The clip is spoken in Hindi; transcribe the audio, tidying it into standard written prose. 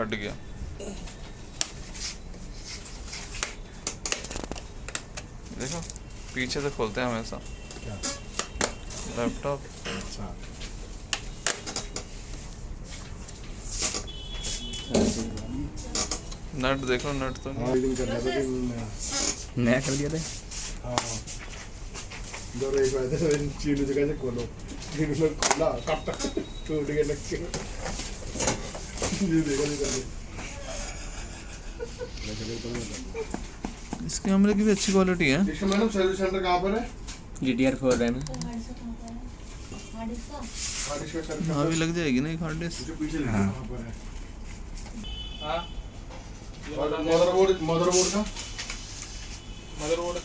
फट गया। देखो पीछे से खोलते हैं हमेशा क्या लैपटॉप। अच्छा नट देखो, नट तो हाँ नहीं। एक दिन कर रहा था कि मैं नया कर दिया था। हाँ दो एक बार तो इन चीनों जगह से खोलो, इन लोग खोला कट टूट गया लग के ये देखो नहीं कर इस कैमरे की भी अच्छी क्वालिटी है। इसका मैडम सर्विस सेंटर कहाँ पर है? GTR 4 RAM. हार्ड डिस्क का सर्विस हाँ भी लग जाएगी ना एक हार्ड डिस्क। जो पीछे लिखा हाँ। कहाँ पर है? हाँ मदरबोर्ड का मदरबोर्ड